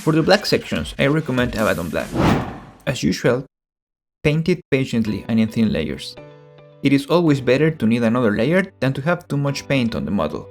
For the black sections, I recommend Abaddon Black. As usual, paint it patiently and in thin layers. It is always better to need another layer than to have too much paint on the model.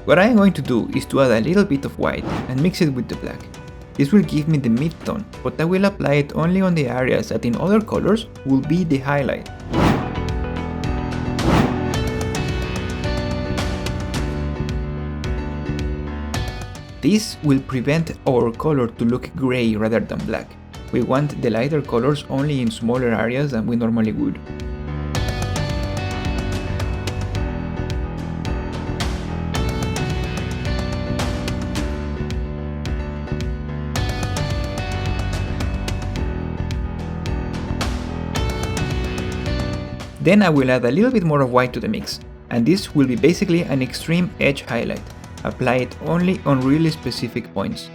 What I am going to do is to add a little bit of white and mix it with the black. This will give me the mid-tone, but I will apply it only on the areas that in other colors will be the highlight. This will prevent our color to look grey rather than black. We want the lighter colors only in smaller areas than we normally would. Then I will add a little bit more of white to the mix, and this will be basically an extreme edge highlight. Apply it only on really specific points.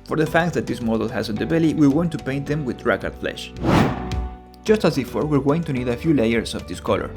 For the fangs that this model has on the belly, we want to paint them with drakkar flesh. Just as before, we're going to need a few layers of this color.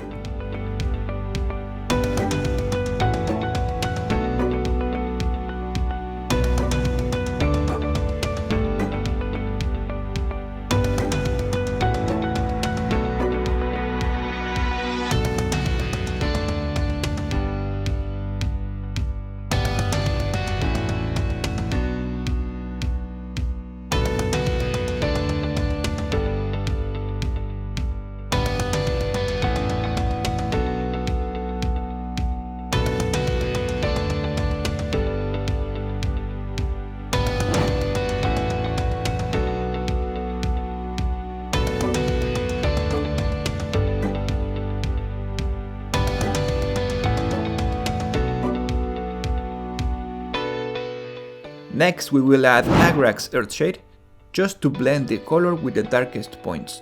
Next we will add Agrak's Earthshade, just to blend the color with the darkest points.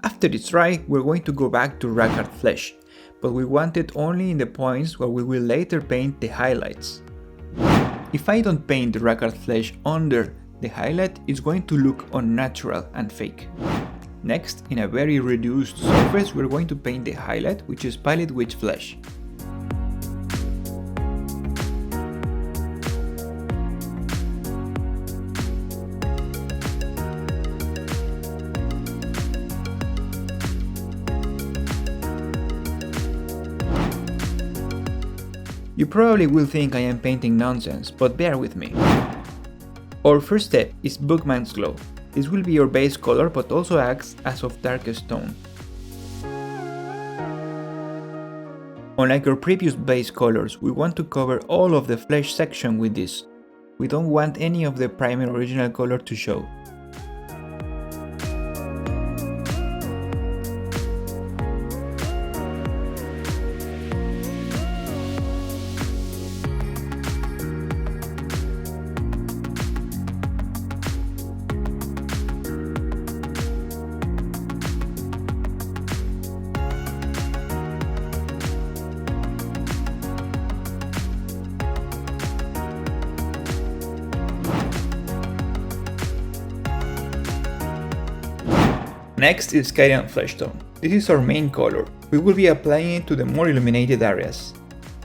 After it's dry, we're going to go back to drakkar flesh, but we want it only in the points where we will later paint the highlights. If I don't paint the drakkar flesh under the highlight, it's going to look unnatural and fake. Next, in a very reduced surface, we're going to paint the highlight, which is Pallid Witch flesh. You probably will think I am painting nonsense, but bear with me. Our first step is Bookman's Glow. This will be your base color but also acts as of darkest tone. Unlike our previous base colors, we want to cover all of the flesh section with this. We don't want any of the primer original color to show. Next is Skyline Flesh Tone. This is our main color. We will be applying it to the more illuminated areas.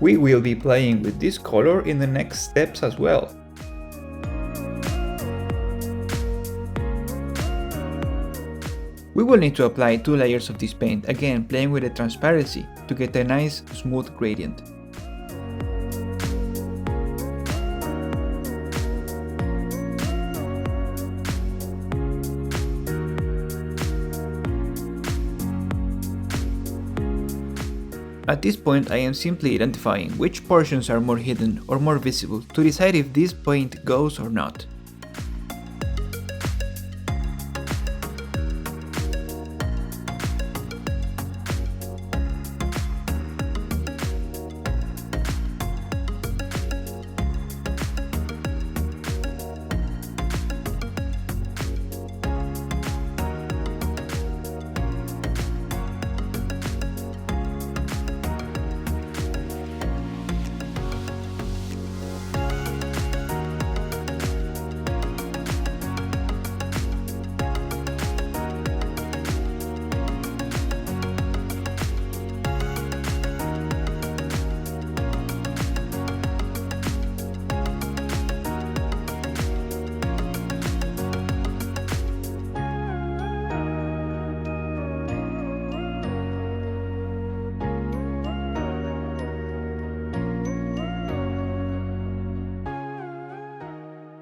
We will be playing with this color in the next steps as well. We will need to apply 2 layers of this paint, again playing with the transparency to get a nice smooth gradient. At this point I am simply identifying which portions are more hidden or more visible to decide if this paint goes or not.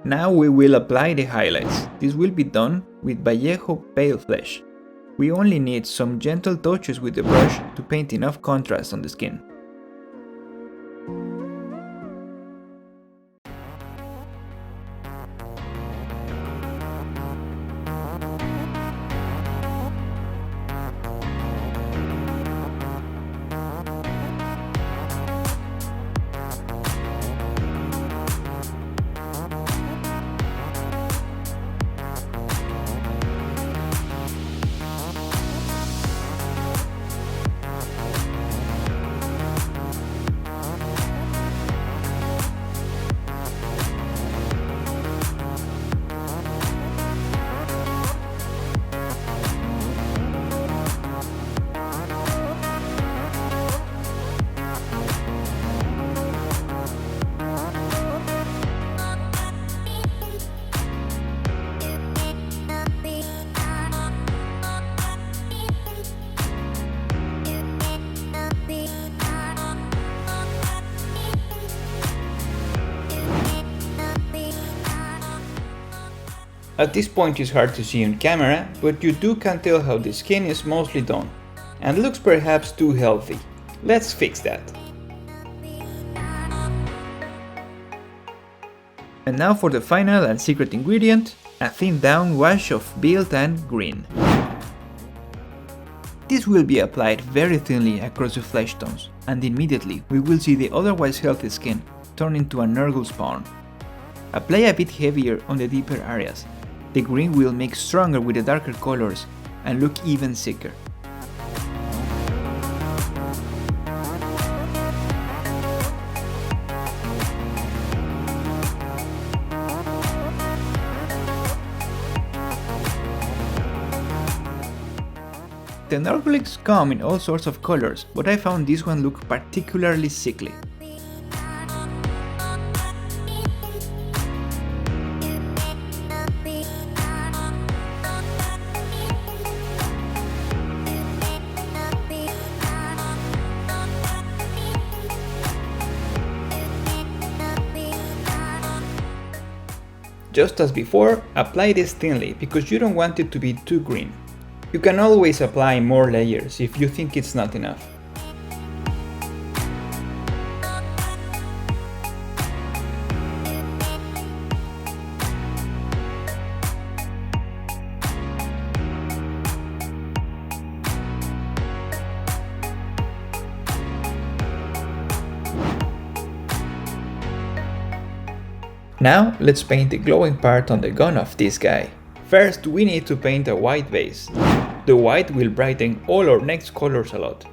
Now we will apply the highlights. This will be done with Vallejo Pale Flesh. We only need some gentle touches with the brush to paint enough contrast on the skin. At this point it's hard to see on camera, but you can tell how the skin is mostly done, and looks perhaps too healthy. Let's fix that. And now for the final and secret ingredient, a thin down wash of thant green. This will be applied very thinly across the flesh tones, and immediately we will see the otherwise healthy skin turn into a Nurgle spawn. Apply a bit heavier on the deeper areas. The green will mix stronger with the darker colors and look even sicker. The Nurgles come in all sorts of colors, but I found this one look particularly sickly. Just as before, apply this thinly because you don't want it to be too green. You can always apply more layers if you think it's not enough. Now let's paint the glowing part on the gun of this guy. First we need to paint a white base. The white will brighten all our next colors a lot.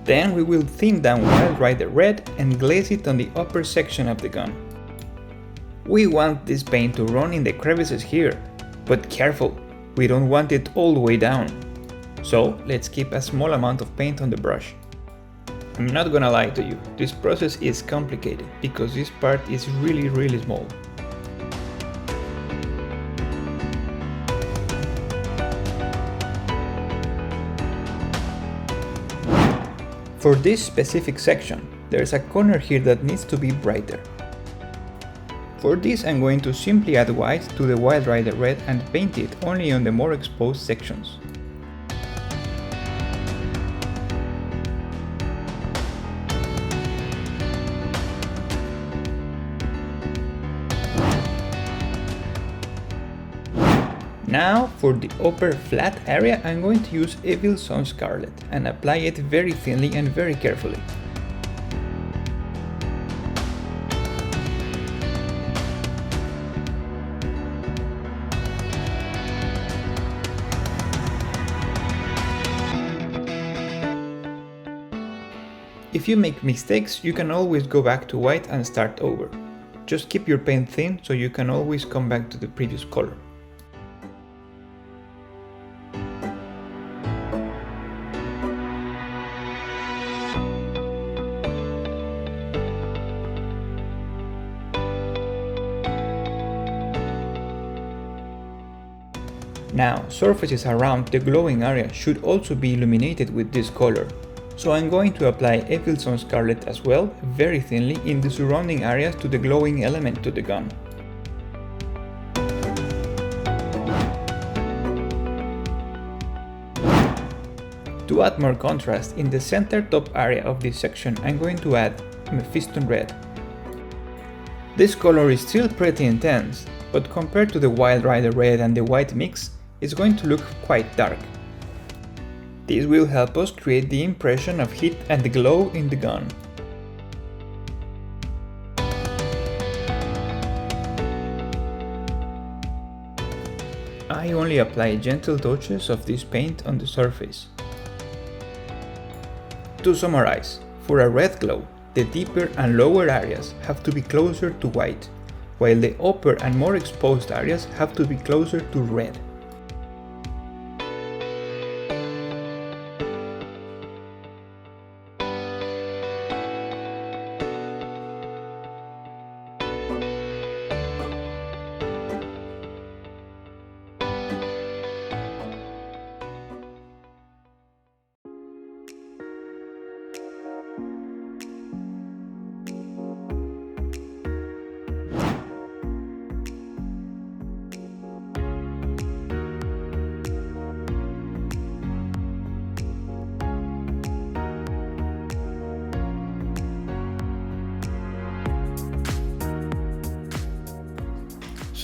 Then we will thin down Wild Rider Red and glaze it on the upper section of the gun. We want this paint to run in the crevices here, but careful, we don't want it all the way down. So let's keep a small amount of paint on the brush. I'm not gonna lie to you, this process is complicated because this part is really small. For this specific section, there's a corner here that needs to be brighter. For this I'm going to simply add white to the Wild Rider Red and paint it only on the more exposed sections. Now for the upper flat area I'm going to use Evil Sunz Scarlet and apply it very thinly and very carefully. If you make mistakes, you can always go back to white and start over. Just keep your paint thin so you can always come back to the previous color. Now, surfaces around the glowing area should also be illuminated with this color. So I'm going to apply Evil Sunz Scarlet as well, very thinly in the surrounding areas to the glowing element to the gun. To add more contrast, in the center top area of this section I'm going to add Mephiston Red. This color is still pretty intense, but compared to the Wild Rider Red and the white mix, it's going to look quite dark. This will help us create the impression of heat and glow in the gun. I only apply gentle touches of this paint on the surface. To summarize, for a red glow, the deeper and lower areas have to be closer to white, while the upper and more exposed areas have to be closer to red.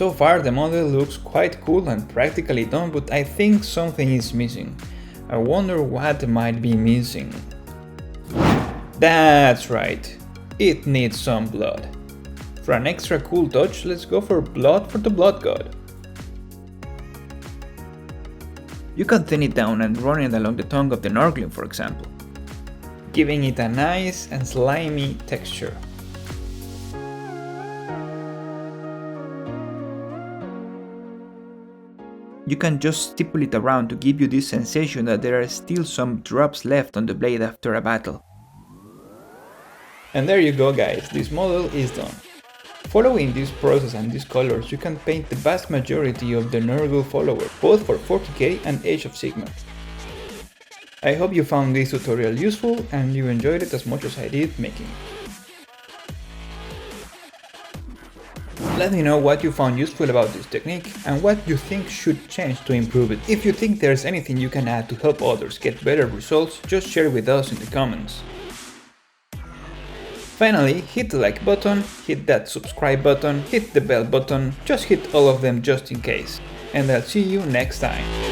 So far the model looks quite cool and practically done, but I think something is missing. I wonder what might be missing. That's right, it needs some blood. For an extra cool touch, let's go for blood for the blood god. You can thin it down and run it along the tongue of the Nurgle, for example, giving it a nice and slimy texture. You can just stipple it around to give you this sensation that there are still some drops left on the blade after a battle. And there you go guys, this model is done. Following this process and these colors, you can paint the vast majority of the Nurgle follower, both for 40k and Age of Sigmar. I hope you found this tutorial useful and you enjoyed it as much as I did making it. Let me know what you found useful about this technique and what you think should change to improve it. If you think there's anything you can add to help others get better results, just share with us in the comments. Finally, hit the like button, hit that subscribe button, hit the bell button, just hit all of them just in case. And I'll see you next time.